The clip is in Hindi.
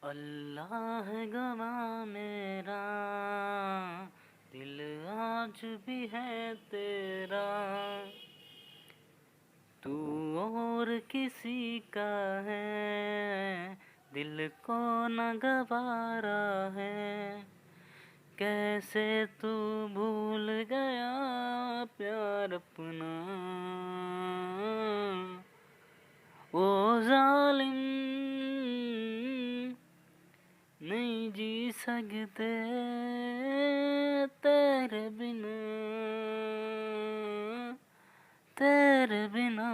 अल्लाह गवाह मेरा दिल आज भी है तेरा, तू और किसी का है दिल को न गवारा है। कैसे तू भूल गया प्यार अपना, ओ जालिम नहीं जी सकते तेरे बिना, तेरे बिना।